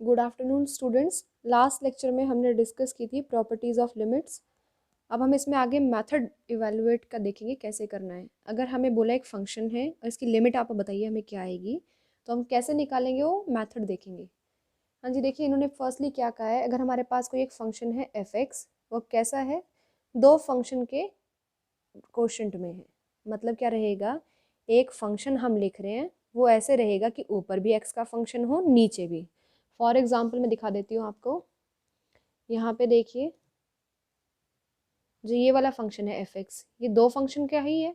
Good afternoon students. Last lecture में हमने discuss की थी प्रॉपर्टीज़ ऑफ लिमिट्स। अब हम इसमें आगे मेथड इवेलुएट का देखेंगे कैसे करना है। अगर हमें बोला एक फंक्शन है और इसकी लिमिट आप बताइए हमें क्या आएगी, तो हम कैसे निकालेंगे वो मेथड देखेंगे। हाँ जी, देखिए इन्होंने फर्स्टली क्या कहा है, अगर हमारे पास कोई एक फंक्शन है एफ एक्स, वो कैसा है, दो फंक्शन के कोशेंट में है। मतलब क्या रहेगा, एक फंक्शन हम लिख रहे हैं वो ऐसे रहेगा कि ऊपर भी एक्स का फंक्शन हो नीचे भी। फॉर एग्जाम्पल मैं दिखा देती हूँ आपको। यहाँ पे देखिए, जो ये वाला फंक्शन है एफ एक्स, ये दो फंक्शन का ही है,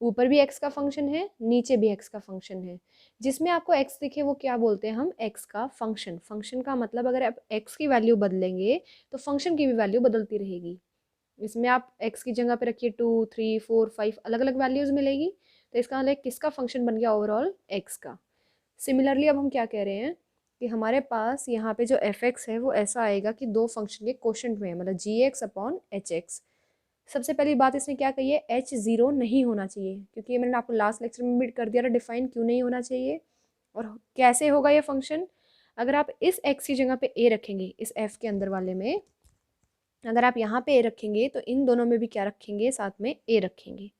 ऊपर भी एक्स का फंक्शन है नीचे भी एक्स का फंक्शन है। जिसमें आपको एक्स दिखे वो क्या बोलते हैं हम, एक्स का फंक्शन। फंक्शन का मतलब अगर आप एक्स की वैल्यू बदलेंगे तो फंक्शन की भी वैल्यू बदलती रहेगी। इसमें आप एक्स की जगह पे रखिए 2 3 4 5 अलग अलग वैल्यूज मिलेगी, तो इसका मतलब किसका फंक्शन बन गया, ओवरऑल एक्स का। सिमिलरली अब हम क्या कह रहे हैं कि हमारे पास यहाँ पे जो एफ एक्स है वो ऐसा आएगा कि दो फंक्शन के कोशेंट में है, मतलब जी एक्स अपॉन एच एक्स। सबसे पहली बात इसने क्या कही है, एच जीरो नहीं होना चाहिए, क्योंकि ये मैंने आपको लास्ट लेक्चर में भी कर दिया था डिफाइन क्यों नहीं होना चाहिए और कैसे होगा ये फंक्शन। अगर आप इस एक्स की जगह पे ए रखेंगे, इस एफ के अंदर वाले में अगर आप यहाँ पे ए रखेंगे तो इन दोनों में भी क्या रखेंगे, साथ में ए रखेंगे।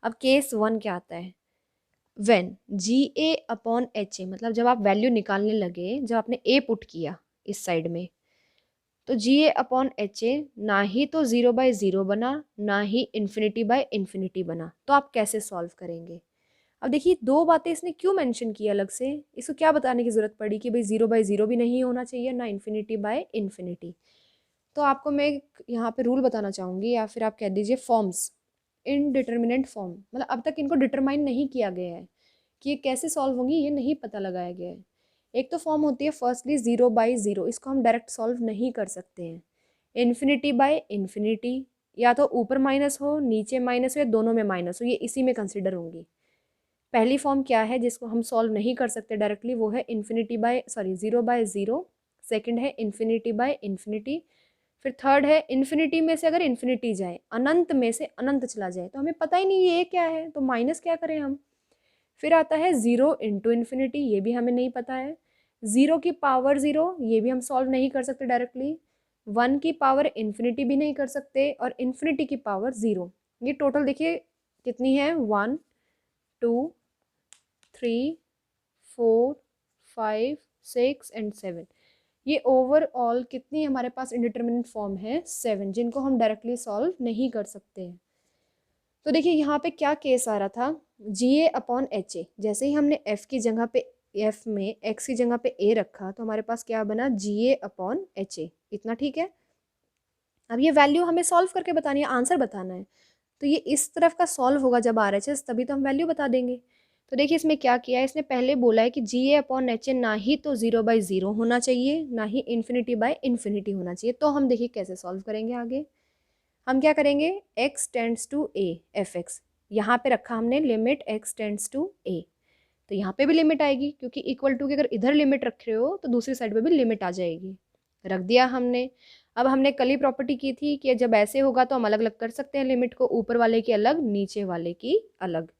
अब केस वन क्या आता है, when G A upon H A, मतलब जब आप वैल्यू निकालने लगे, जब आपने ए पुट किया इस साइड में, तो जी ए अपॉन एच ए ना ही तो 0/0 बना, ना ही इन्फिनिटी बाय इन्फिनिटी बना। तो आप कैसे सॉल्व करेंगे। अब देखिए दो बातें इसने क्यों मेंशन की अलग से, इसको क्या बताने की जरूरत पड़ी कि भाई 0/0 भी नहीं होना चाहिए ना इन्फिनिटी बाय इन्फिनिटी। तो आपको मैं यहाँ पे रूल बताना चाहूँगी, या फिर आप कह दीजिए फॉर्म्स, इनडिटर्मिनेंट फॉर्म। मतलब अब तक इनको डिटरमाइन नहीं किया गया है कि ये कैसे सॉल्व होंगी, ये नहीं पता लगाया गया है। एक तो फॉर्म होती है फर्स्टली 0/0, इसको हम डायरेक्ट सॉल्व नहीं कर सकते हैं। इन्फिनिटी बाय इन्फिनिटी, या तो ऊपर माइनस हो नीचे माइनस हो या दोनों में माइनस हो, ये इसी में कंसिडर होंगी। पहली फॉर्म क्या है जिसको हम सॉल्व नहीं कर सकते डायरेक्टली, वो है इन्फिनिटी बाय 0/0। सेकंड है इन्फिनिटी बाय इन्फिनिटी। फिर थर्ड है इन्फिनिटी में से अगर इन्फिनिटी जाए, अनंत में से अनंत चला जाए, तो हमें पता ही नहीं ये क्या है, तो माइनस क्या करें हम। फिर आता है 0 × इन्फिनिटी, ये भी हमें नहीं पता है। 0 की पावर 0, ये भी हम सॉल्व नहीं कर सकते डायरेक्टली। 1 की पावर इन्फिनिटी भी नहीं कर सकते, और इन्फिनिटी की पावर 0। ये टोटल देखिए कितनी है, 1 2 3 4 5 6 एंड 7। ये ओवरऑल कितनी हमारे पास इंडिटरमिनेट फॉर्म है, 7, जिनको हम डायरेक्टली सॉल्व नहीं कर सकते हैं। तो देखिए यहाँ पे क्या केस आ रहा था, जी ए अपॉन एच ए, जैसे ही हमने एफ की जगह पे, एफ में एक्स की जगह पे ए रखा, तो हमारे पास क्या बना, जी ए अपॉन एच ए। इतना ठीक है। अब ये वैल्यू हमें सॉल्व करके बतानी है, आंसर बताना है। तो ये इस तरफ का सॉल्व होगा जब आर एच एस, तभी तो हम वैल्यू बता देंगे। तो देखिए इसमें क्या किया है, इसने पहले बोला है कि जी ए अपॉन एच ए ना ही तो 0/0 होना चाहिए, ना ही इन्फिनिटी बाय इन्फिनिटी होना चाहिए। तो हम देखिए कैसे सॉल्व करेंगे आगे। हम क्या करेंगे, x tends to A, F X यहाँ पे रखा हमने limit x tends to A, तो यहाँ पे भी लिमिट आएगी, क्योंकि इक्वल टू की अगर इधर लिमिट रख रहे हो तो दूसरी साइड पे भी लिमिट आ जाएगी। रख दिया हमने। अब हमने कल ही प्रॉपर्टी की थी कि जब ऐसे होगा तो हम अलग अलग कर सकते हैं लिमिट को, ऊपर वाले की अलग नीचे वाले की अलग।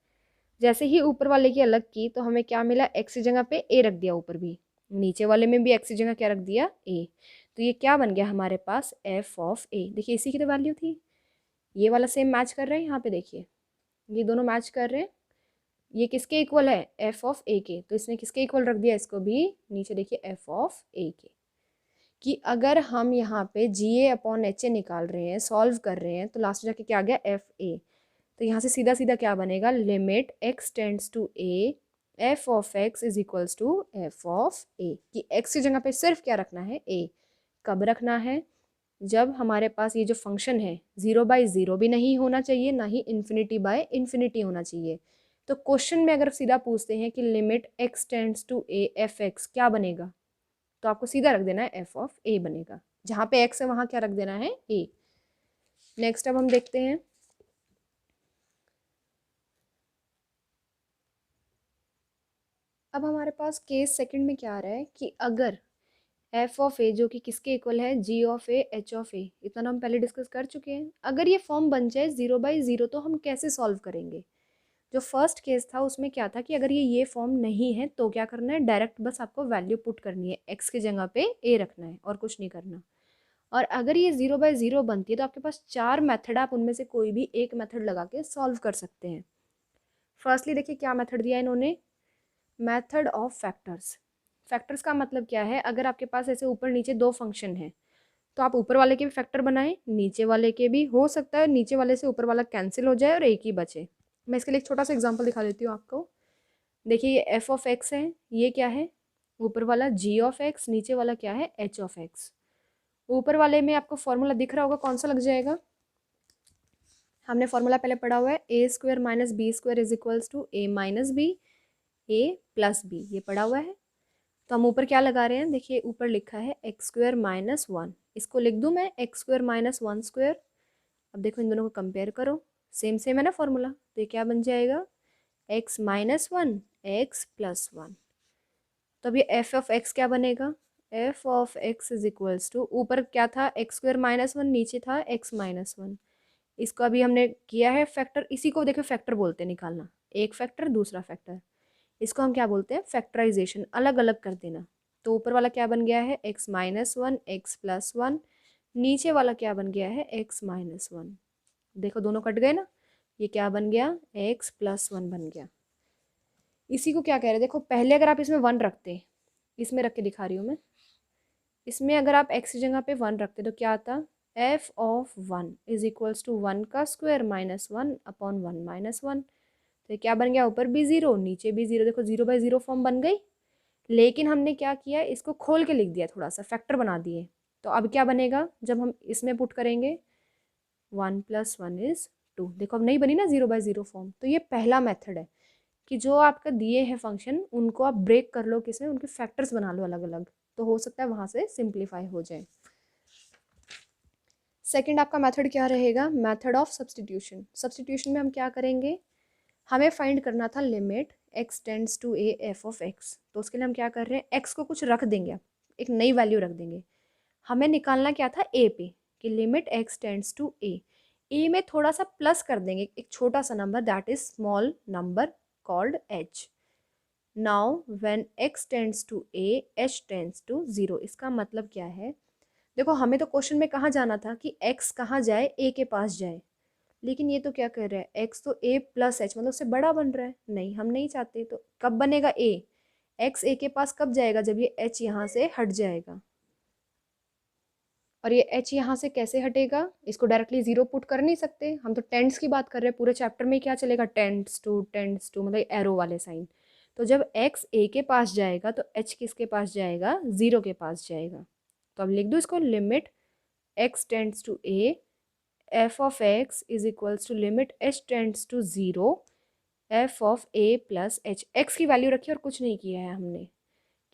जैसे ही ऊपर वाले की अलग की तो हमें क्या मिला, एक्स की जगह पे ए रख दिया, ऊपर भी नीचे वाले में भी एक्स की जगह क्या रख दिया, ए। तो ये क्या बन गया हमारे पास, एफ ऑफ ए। देखिए इसी की तो वैल्यू थी, ये वाला सेम मैच कर रहे हैं, यहाँ पे देखिए ये दोनों मैच कर रहे हैं। ये किसके इक्वल है, एफ ऑफ ए के, तो इसने किसके इक्वल रख दिया इसको भी, नीचे देखिए एफ ऑफ ए के। कि अगर हम यहाँ पे जी ए अपॉन एच ए निकाल रहे हैं, सॉल्व कर रहे हैं, तो लास्ट में जाके क्या आ गया, एफ ए। तो यहाँ से सीधा सीधा क्या बनेगा, limit X tends to A, F of X is equals to F of A. कि एक्स की जगह पे सिर्फ क्या रखना है, ए। कब रखना है, जब हमारे पास ये जो फंक्शन है 0/0 भी नहीं होना चाहिए, ना ही इन्फिनिटी बाय इन्फिनिटी होना चाहिए। तो क्वेश्चन में अगर सीधा पूछते हैं कि limit X tends to A F X क्या बनेगा, तो आपको सीधा रख देना है एफ ऑफ ए बनेगा। जहाँ पे एक्स है वहाँ क्या रख देना है, ए। नेक्स्ट अब हम देखते हैं, अब हमारे पास केस सेकंड में क्या आ रहा है कि अगर एफ ऑफ ए जो कि किसके इक्वल है, जी ऑफ ए एच ऑफ ए, इतना हम पहले डिस्कस कर चुके हैं। अगर ये फॉर्म बन जाए 0/0 तो हम कैसे सॉल्व करेंगे। जो फर्स्ट केस था उसमें क्या था कि अगर ये फॉर्म नहीं है तो क्या करना है, डायरेक्ट बस आपको वैल्यू पुट करनी है, एक्स की जगह पे ए रखना है और कुछ नहीं करना। और अगर ये 0/0 बनती है तो आपके पास 4 मेथड, आप उनमें से कोई भी एक मेथड लगा के सॉल्व कर सकते हैं। फर्स्टली देखिए क्या मेथड दिया है इन्होंने, मेथड ऑफ फैक्टर्स। फैक्टर्स का मतलब क्या है, अगर आपके पास ऐसे ऊपर नीचे दो फंक्शन है तो आप ऊपर वाले के भी फैक्टर बनाएं, नीचे वाले के भी, हो सकता है नीचे वाले से ऊपर वाला कैंसिल हो जाए और एक ही बचे। मैं इसके लिए एक छोटा सा एग्जांपल दिखा देती हूँ आपको। देखिए ये एफ ऑफ एक्स है, ये क्या है, ऊपर वाला जी ऑफ एक्स, नीचे वाला क्या है, एच ऑफ एक्स। ऊपर वाले में आपको फॉर्मूला दिख रहा होगा, कौन सा लग जाएगा, हमने फॉर्मूला पहले पढ़ा हुआ है, A square minus B square is equals to A minus B, A plus B, ये पढ़ा हुआ है। तो हम ऊपर क्या लगा रहे हैं, देखिए ऊपर लिखा है एक्स स्क्वायर माइनस वन, इसको लिख दूँ मैं x square minus one square. अब देखो इन दोनों को कंपेयर करो, सेम सेम है ना फॉर्मूला, तो ये क्या बन जाएगा, X minus one X plus one. तो अब ये एफ ऑफ एक्स क्या बनेगा, F of X is equals to, ऊपर क्या था एक्स स्क्वायर माइनस वन, नीचे था एक्स माइनस वन। इसको अभी हमने किया है फैक्टर, इसी को देखो फैक्टर बोलते हैं, निकालना एक फैक्टर दूसरा फैक्टर, इसको हम क्या बोलते हैं, फैक्टराइजेशन, अलग अलग कर देना। तो ऊपर वाला क्या बन गया है, x minus one X plus one, नीचे वाला क्या बन गया है, एक्स माइनस वन। देखो दोनों कट गए ना, ये क्या बन गया, एक्स प्लस वन बन गया। इसी को क्या कह रहे हैं, देखो पहले अगर आप इसमें वन रखते, इसमें रख के दिखा रही हूँ मैं, इसमें अगर आप एक्स की जगह पे वन रखते तो क्या आता, F of one is equals to one का square minus one upon one minus one. तो ये क्या बन गया, ऊपर भी जीरो नीचे भी जीरो, देखो 0/0 फॉर्म बन गई। लेकिन हमने क्या किया, इसको खोल के लिख दिया, थोड़ा सा फैक्टर बना दिए। तो अब क्या बनेगा, जब हम इसमें पुट करेंगे, one plus one is two, देखो अब नहीं बनी ना 0/0 फॉर्म। तो ये पहला मेथड है कि जो आपका दिए हैं फंक्शन उनको आप ब्रेक कर लो, किसमें, उनके फैक्टर्स बना लो अलग अलग, तो हो सकता है वहाँ से सिंप्लीफाई हो जाए। सेकंड आपका मेथड क्या रहेगा, मेथड ऑफ सब्सटीट्यूशन। सब्सटीट्यूशन में हम क्या करेंगे, हमें फाइंड करना था limit X tends to A F of X. तो उसके लिए हम क्या कर रहे हैं, एक्स को कुछ रख देंगे, आप एक नई वैल्यू रख देंगे। हमें निकालना क्या था, ए पे, कि limit X tends to A, A में थोड़ा सा प्लस कर देंगे, एक छोटा सा number, that is small number called H. Now when X tends to A H tends to zero. इसका मतलब क्या है, देखो हमें तो क्वेश्चन में कहाँ जाना था कि x कहाँ जाए, a के पास जाए, लेकिन ये तो क्या कर रहा है, x तो a प्लस एच, मतलब उससे बड़ा बन रहा है, नहीं हम नहीं चाहते। तो कब बनेगा a, x a के पास कब जाएगा, जब ये h यहाँ से हट जाएगा। और ये h यहाँ से कैसे हटेगा, इसको डायरेक्टली जीरो पुट कर नहीं सकते, हम तो टेंड्स की बात कर रहे हैं, पूरे चैप्टर में क्या चलेगा, टेंड्स टू मतलब एरो वाले साइन। तो जब x a के पास जाएगा तो h किसके पास जाएगा, जीरो के पास जाएगा। तो अब लिख दो इसको, limit x tends to a F of X is equals to limit H tends to zero F of A plus H. X की वैल्यू रखी और कुछ नहीं किया है हमने,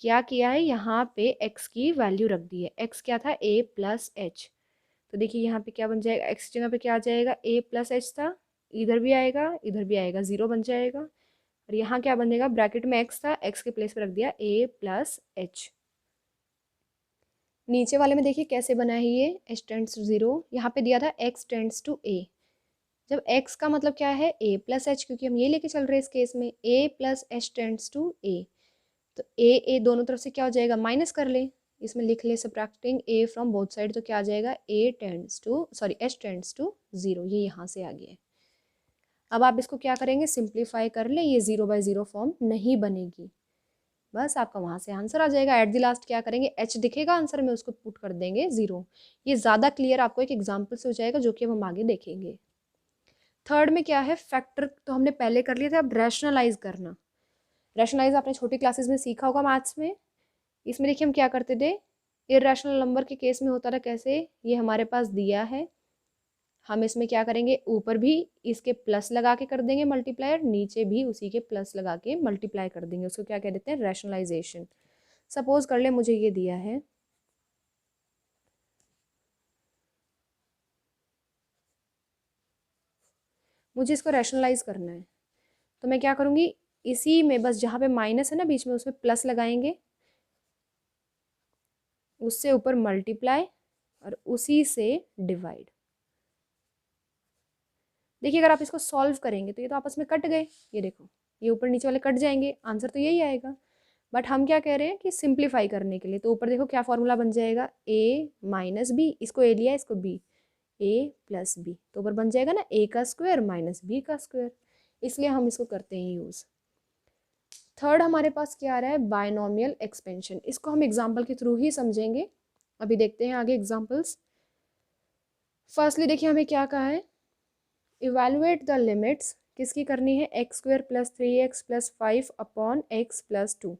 क्या किया है, यहाँ पे एक्स की वैल्यू रख दी है। एक्स क्या था, ए प्लस एच। तो देखिए यहाँ पे क्या बन जाएगा, एक्स की जगह पे क्या आ जाएगा, ए प्लस एच था, इधर भी आएगा इधर भी आएगा, जीरो बन जाएगा। और यहाँ क्या बनेगा, ब्रैकेट में एक्स था, एक्स के प्लेस पे रख दिया ए प्लस एच। नीचे वाले में देखिए कैसे बना है ये, एच टेंड्स टू जीरो, यहाँ पे दिया था एक्स टेंड्स टू ए। जब x का मतलब क्या है, a प्लस एच, क्योंकि हम ये लेके चल रहे हैं इस केस में, a plus H tends to a। तो a दोनों तरफ से क्या हो जाएगा, माइनस कर ले, इसमें लिख ले subtracting a from both side, तो क्या आ जाएगा, h टेंड्स टू जीरो, ये यहाँ से आ गया है। अब आप इसको क्या करेंगे, सिंप्लीफाई कर ले, ये 0/0 फॉर्म नहीं बनेगी, बस आपका वहाँ से आंसर आ जाएगा। एट द लास्ट क्या करेंगे, h दिखेगा आंसर में, उसको पुट कर देंगे जीरो। ये ज़्यादा क्लियर आपको एक एग्जाम्पल से हो जाएगा, जो कि हम आगे देखेंगे। थर्ड में क्या है, फैक्टर तो हमने पहले कर लिए थे, अब रैशनलाइज करना। रैशनलाइज आपने छोटी क्लासेस में सीखा होगा मैथ्स में। इसमें देखिए हम क्या करते थे, इरेशनल नंबर के केस में होता था कैसे, ये हमारे पास दिया है, हम इसमें क्या करेंगे, ऊपर भी इसके प्लस लगा के कर देंगे मल्टीप्लायर, नीचे भी उसी के प्लस लगा के मल्टीप्लाई कर देंगे, उसको क्या कह देते हैं, रैशनलाइजेशन। सपोज कर ले मुझे ये दिया है, मुझे इसको रैशनलाइज करना है, तो मैं क्या करूँगी, इसी में बस जहाँ पे माइनस है ना बीच में, उसमें प्लस लगाएंगे, उससे ऊपर मल्टीप्लाई और उसी से डिवाइड। देखिए अगर आप इसको सॉल्व करेंगे तो ये तो आपस में कट गए, ये देखो ये ऊपर नीचे वाले कट जाएंगे, आंसर तो यही आएगा। बट हम क्या कह रहे हैं कि सिंप्लीफाई करने के लिए, तो ऊपर देखो क्या फॉर्मूला बन जाएगा, a माइनस बी, इसको a लिया इसको b, a प्लस बी, तो ऊपर बन जाएगा ना a का स्क्वायर माइनस b का स्क्वायर, इसलिए हम इसको करते हैं यूज़। थर्ड हमारे पास क्या आ रहा है, बायनोमियल एक्सपेंशन, इसको हम एग्जाम्पल के थ्रू ही समझेंगे। अभी देखते हैं आगे एग्जाम्पल्स। फर्स्टली देखिए हमें क्या कहा है, इवेलुएट द लिमिट्स, किसकी करनी है, x square plus 3x plus 5 upon x plus 2।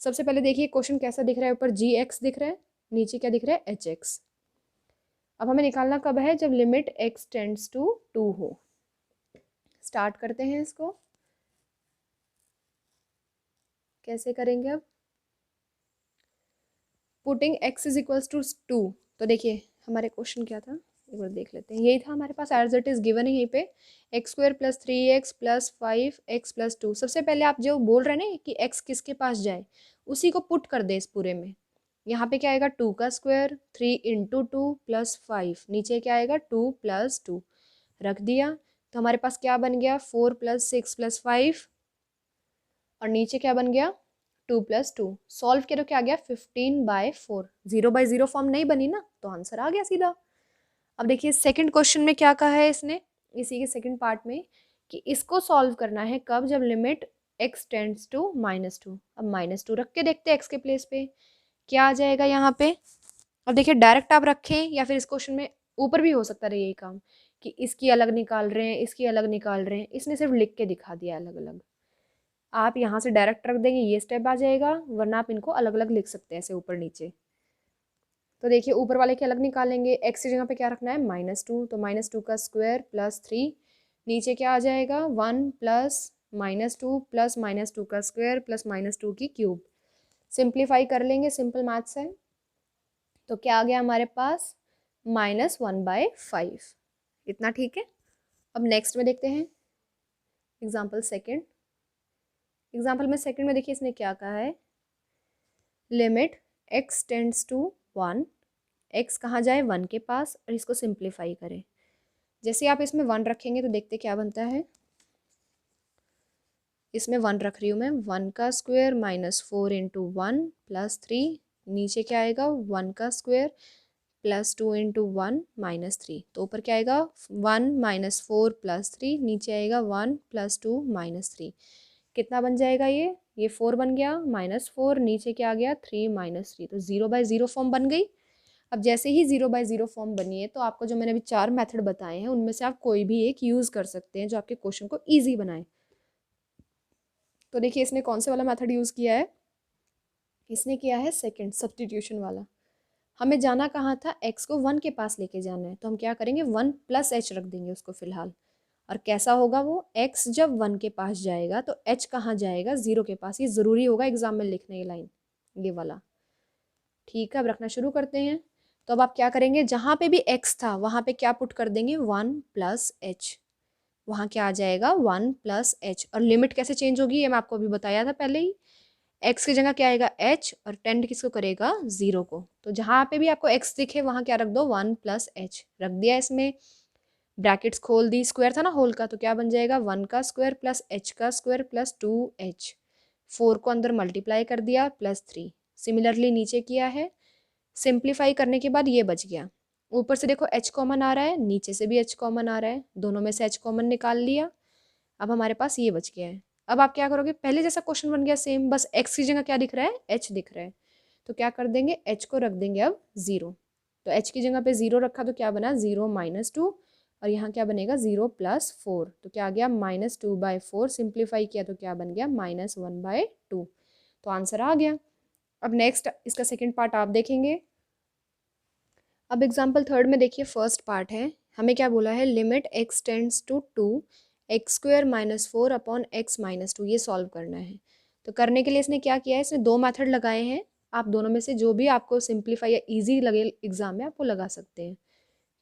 सबसे पहले देखिए क्वेश्चन कैसा दिख रहा है, ऊपर जी एक्स दिख रहा है, नीचे क्या दिख रहा है, एच एक्स। अब हमें निकालना कब है, जब लिमिट एक्स टेंड्स टू 2 हो। स्टार्ट करते हैं इसको, कैसे करेंगे अब, putting X is equals to 2। तो देखिए हमारे क्वेश्चन क्या था, एक बार देख लेते हैं, यही था हमारे पास एज इट इज गिवन है यहीं पे, x square plus 3x plus 5x plus 2। सबसे पहले आप जो बोल रहे हैं ना कि x किसके पास जाए, उसी को पुट कर दे इस पूरे में। यहाँ पे क्या आएगा, 2 का स्क्वायर 3 इंटू 2 प्लस 5, नीचे क्या आएगा 2 प्लस 2, रख दिया। तो हमारे पास क्या बन गया, 4 प्लस 6 प्लस 5, और नीचे क्या बन गया 2 प्लस 2। सॉल्व किया तो क्या आ गया 15/4, 0/0 फॉर्म नहीं बनी ना, तो आंसर आ गया सीधा। अब देखिए सेकंड क्वेश्चन में क्या कहा है इसने, इसी के सेकंड पार्ट में, कि इसको सॉल्व करना है कब, जब लिमिट x टेंड्स टू -2। अब -2 रख के देखते हैं x के प्लेस पे क्या आ जाएगा यहाँ पे। अब देखिए डायरेक्ट आप रखें या फिर इस क्वेश्चन में ऊपर भी हो सकता है यही काम, कि इसकी अलग निकाल रहे हैं इसकी अलग निकाल रहे हैं, इसने सिर्फ लिख के दिखा दिया अलग अलग। आप यहाँ से डायरेक्ट रख देंगे ये स्टेप आ जाएगा, वरना आप इनको अलग अलग लिख सकते हैं ऐसे ऊपर नीचे। तो देखिए ऊपर वाले के अलग निकालेंगे, x की जगह पे क्या रखना है -2, तो -2 का स्क्वायर प्लस 3, नीचे क्या आ जाएगा 1 प्लस -2 प्लस -2 का स्क्वायर प्लस -2 की क्यूब। सिंप्लीफाई कर लेंगे, सिंपल मैथ्स है। तो क्या आ गया हमारे पास -1/5, इतना ठीक है। अब नेक्स्ट में देखते हैं एग्जाम्पल सेकेंड। एग्जाम्पल में सेकेंड में देखिए इसने क्या कहा है, limit x tends to 1, x कहाँ जाए 1 के पास, और इसको सिंप्लीफाई करें। जैसे आप इसमें 1 रखेंगे तो देखते क्या बनता है, इसमें 1 रख रही हूँ मैं, 1 का स्क्वायर -4 इंटू 1 प्लस 3, नीचे क्या आएगा 1 का स्क्वायर प्लस 2 इंटू 1 -3, तो ऊपर क्या आएगा 1 -4 प्लस 3, नीचे आएगा 1 प्लस 2 -3। कितना बन जाएगा ये 4 बन गया, -4 नीचे क्या आ गया 3 -3, तो 0/0 फॉर्म बन गई। अब जैसे ही 0/0 फॉर्म बनी है तो आपको जो मैंने अभी 4 मेथड बताए हैं उनमें से आप कोई भी एक यूज़ कर सकते हैं जो आपके क्वेश्चन को ईजी बनाए। तो देखिए इसने कौन से वाला मेथड यूज़ किया है, इसने किया है सेकंड सब्स्टिट्यूशन वाला। हमें जाना कहाँ था, x को 1 के पास लेके जाना है, तो हम क्या करेंगे 1 प्लस h रख देंगे उसको फिलहाल। और कैसा होगा वो, x जब 1 के पास जाएगा तो h कहाँ जाएगा 0 के पास, ये ज़रूरी होगा एग्जाम में लिखने ये लाइन, ये वाला। ठीक है अब रखना शुरू करते हैं। तो अब आप क्या करेंगे, जहाँ पे भी x था वहाँ पे क्या पुट कर देंगे 1 प्लस h, वहाँ क्या आ जाएगा 1 प्लस h। और लिमिट कैसे चेंज होगी ये मैं आपको अभी बताया था पहले ही, x की जगह क्या आएगा h, और टेंड किसको करेगा 0 को। तो जहाँ पे भी आपको x दिखे वहाँ क्या रख दो 1 प्लस h, रख दिया इसमें, ब्रैकेट्स खोल दी, स्क्वायर था ना होल का, तो क्या बन जाएगा 1 का स्क्वायर प्लस h का स्क्वायर प्लस 2h, 4 को अंदर मल्टीप्लाई कर दिया प्लस 3। सिमिलरली नीचे किया है, सिंप्लीफाई करने के बाद ये बच गया। ऊपर से देखो h कॉमन आ रहा है, नीचे से भी h कॉमन आ रहा है, दोनों में से h कॉमन निकाल लिया। अब हमारे पास ये बच गया है। अब आप क्या करोगे, पहले जैसा क्वेश्चन बन गया सेम, बस x की जगह क्या दिख रहा है h दिख रहा है, तो क्या कर देंगे h को रख देंगे अब 0। तो h की जगह पे 0 रखा तो क्या बना 0 -2, और यहाँ क्या बनेगा 0 + 4, तो क्या आ गया -2/4। सिंप्लीफाई किया तो क्या बन गया -1/2, तो आंसर आ गया। अब नेक्स्ट इसका सेकेंड पार्ट आप देखेंगे। अब एग्जाम्पल थर्ड में देखिए फर्स्ट पार्ट है, हमें क्या बोला है, limit x tends to 2, X square -4 upon x -2, ये सॉल्व करना है। तो करने के लिए इसने क्या किया है, इसने 2 मेथड लगाए हैं, आप दोनों में से जो भी आपको सिंप्लीफाई या ईजी लगे एग्जाम में आप वो लगा सकते हैं।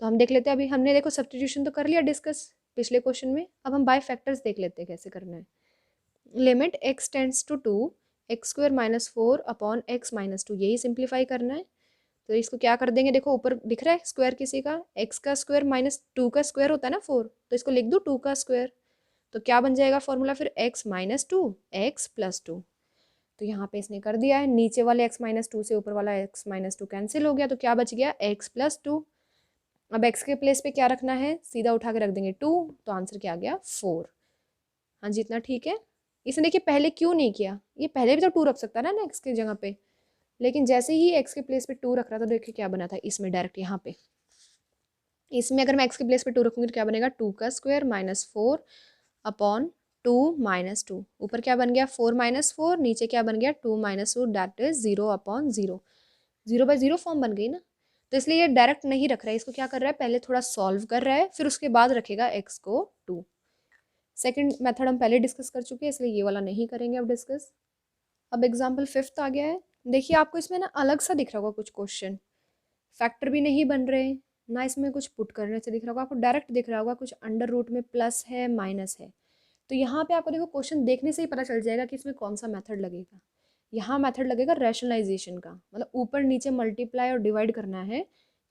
तो हम देख लेते हैं, अभी हमने देखो सब्स्टिट्यूशन तो कर लिया डिस्कस पिछले क्वेश्चन में, अब हम बाय फैक्टर्स देख लेते हैं कैसे करना है। Limit x tends to 2, X square -4 upon x -2, यही सिंप्लीफाई करना है। तो इसको क्या कर देंगे, देखो ऊपर दिख रहा है स्क्वायर किसी का, एक्स का स्क्वायर माइनस 2 का स्क्वायर होता है ना 4, तो इसको लिख दूँ 2 का स्क्वायर। तो क्या बन जाएगा फॉर्मूला फिर, एक्स माइनस 2 एक्स प्लस 2। तो यहाँ पे इसने कर दिया है, नीचे वाले x माइनस 2 से ऊपर वाला x माइनस 2 कैंसिल हो गया, तो क्या बच गया x प्लस 2। अब x के प्लेस पे क्या रखना है, सीधा उठा के रख देंगे 2, तो आंसर क्या आ गया 4। हाँ जी, इतना ठीक है। इसने देखिए पहले क्यों नहीं किया, ये पहले भी तो 2 रख सकता है ना x की जगह पे, लेकिन जैसे ही x के प्लेस पे 2 रख रहा था, देखिए क्या बना था इसमें डायरेक्ट यहाँ पे, इसमें अगर मैं x के प्लेस पे 2 रखूंगी तो क्या बनेगा, 2 का स्क्वायर माइनस 4 अपॉन 2 माइनस 2। ऊपर क्या बन गया 4 माइनस 4, नीचे क्या बन गया 2 minus 4, that is 0 upon 0। 0/0 form बन गई ना, तो इसलिए ये डायरेक्ट नहीं रख रहा है, इसको क्या कर रहा है, पहले थोड़ा सॉल्व कर रहा है, फिर उसके बाद रखेगा x को 2। सेकंड मेथड हम पहले डिस्कस कर चुके हैं, इसलिए ये वाला नहीं करेंगे अब डिस्कस। अब एग्जाम्पल 5th आ गया है। देखिए आपको इसमें ना अलग सा दिख रहा होगा कुछ क्वेश्चन, फैक्टर भी नहीं बन रहे ना, इसमें कुछ पुट करने से दिख रहा होगा आपको, डायरेक्ट दिख रहा होगा कुछ अंडर रूट में प्लस है माइनस है। तो यहाँ पे आपको देखो क्वेश्चन देखने से ही पता चल जाएगा कि इसमें कौन सा मेथड लगेगा। यहाँ मेथड लगेगा रैशनलाइजेशन का, मतलब ऊपर नीचे मल्टीप्लाई और डिवाइड करना है,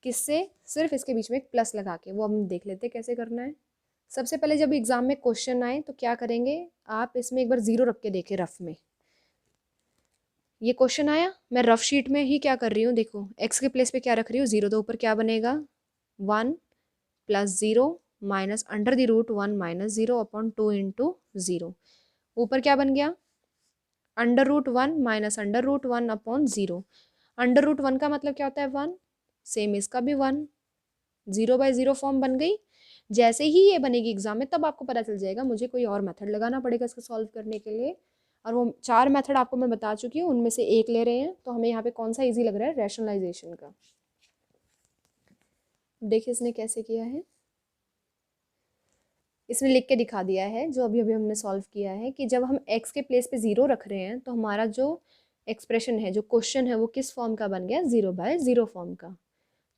किससे, सिर्फ इसके बीच में एक प्लस लगा के। वो हम देख लेते हैं कैसे करना है। सबसे पहले जब एग्जाम में क्वेश्चन आए तो क्या करेंगे, आप इसमें एक बार 0 रख के देखें रफ में। ये क्वेश्चन आया, मैं रफ शीट में ही क्या कर रही हूँ, देखो एक्स के प्लेस पे क्या रख रही हूँ 0, तो ऊपर क्या बनेगा 1 plus 0 minus under the root 1 minus 0 upon 2 into 0। ऊपर क्या बन गया under root 1 minus under root 1 upon 0। Under root 1 का मतलब क्या होता है 1, सेम इसका भी 1, 0/0 फॉर्म बन गई। जैसे ही ये बनेगी एग्जाम में तब आपको पता चल जाएगा, मुझे कोई और मेथड लगाना पड़ेगा इसको सॉल्व करने के लिए। और वो 4 मेथड आपको मैं बता चुकी हूँ, उनमें से एक ले रहे हैं, तो हमें यहाँ पे कौन सा ईजी लग रहा है, रैशनलाइजेशन का। देखिए इसने कैसे किया है, इसने लिख के दिखा दिया है जो अभी अभी हमने सॉल्व किया है, कि जब हम x के प्लेस पे 0 रख रहे हैं तो हमारा जो एक्सप्रेशन है, जो क्वेश्चन है, वो किस फॉर्म का बन गया, 0/0 फॉर्म का।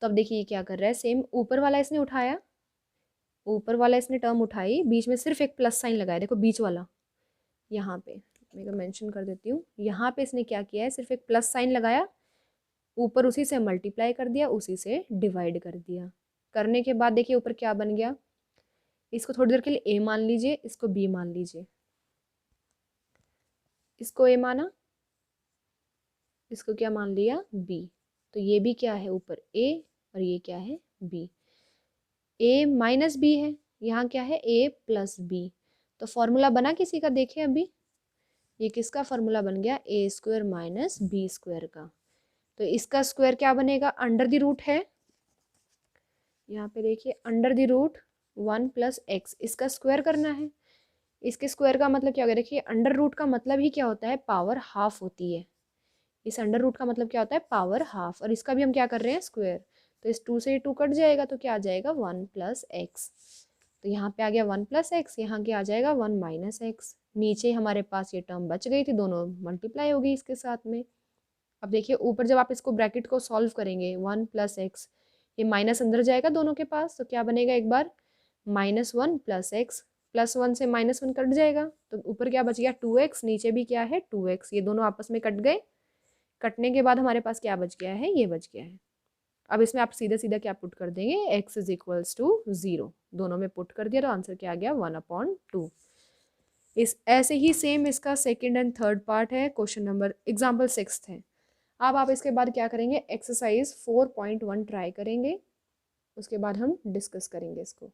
तो अब देखिए ये क्या कर रहा है, सेम ऊपर वाला इसने उठाया, ऊपर वाला इसने टर्म उठाई, बीच में सिर्फ एक प्लस साइन लगाया, देखो बीच वाला यहाँ पे मैं मेंशन कर देती हूँ, यहाँ पे इसने क्या किया है, सिर्फ एक प्लस साइन लगाया, ऊपर उसी से मल्टीप्लाई कर दिया, उसी से डिवाइड कर दिया। करने के बाद देखिए ऊपर क्या बन गया, इसको थोड़ी देर के लिए a मान लीजिए, इसको b मान लीजिए, इसको a माना, इसको क्या मान लिया b, तो ये भी क्या है ऊपर a और ये क्या है b, a माइनस b है, यहाँ क्या है a प्लस b। तो फॉर्मूला बना किसी का, देखे अभी ये किसका फॉर्मूला बन गया, a square minus b square का। तो इसका स्क्वायर क्या बनेगा, अंडर द रूट है, यहाँ पे देखिए under the root 1 plus X, इसका स्क्वायर करना है। इसके स्क्वायर का मतलब क्या होगा, देखिए अंडर रूट का मतलब ही क्या होता है, पावर हाफ होती है। इस अंडर रूट का मतलब क्या होता है, पावर हाफ, और इसका भी हम क्या कर रहे हैं स्क्वायर। तो इस 2 से 2 कट जाएगा, तो क्या आ जाएगा 1 प्लस एक्स। तो यहाँ पे आ गया 1 प्लस एक्स, यहाँ क्या आ जाएगा 1 माइनस एक्स। नीचे हमारे पास ये टर्म बच गई थी, दोनों मल्टीप्लाई हो गई इसके साथ में। अब देखिए ऊपर जब आप इसको ब्रैकेट को सॉल्व करेंगे 1 प्लस एक्स, ये माइनस अंदर जाएगा दोनों के पास, तो क्या बनेगा एक बार -1 प्लस एक्स, +1 से -1 कट जाएगा, तो ऊपर क्या बच गया 2x, नीचे भी क्या है 2x, ये दोनों आपस में कट गए। कटने के बाद हमारे पास क्या बच गया है, ये बच गया है। अब इसमें आप सीधा सीधा क्या पुट कर देंगे, x इज इक्वल्स टू 0, दोनों में पुट कर दिया, तो आंसर क्या आ गया 1/2। इस ऐसे ही सेम इसका सेकेंड एंड थर्ड पार्ट है, क्वेश्चन नंबर एग्जाम्पल 6 है। अब आप इसके बाद क्या करेंगे, एक्सरसाइज 4.1 ट्राई करेंगे, उसके बाद हम डिस्कस करेंगे इसको।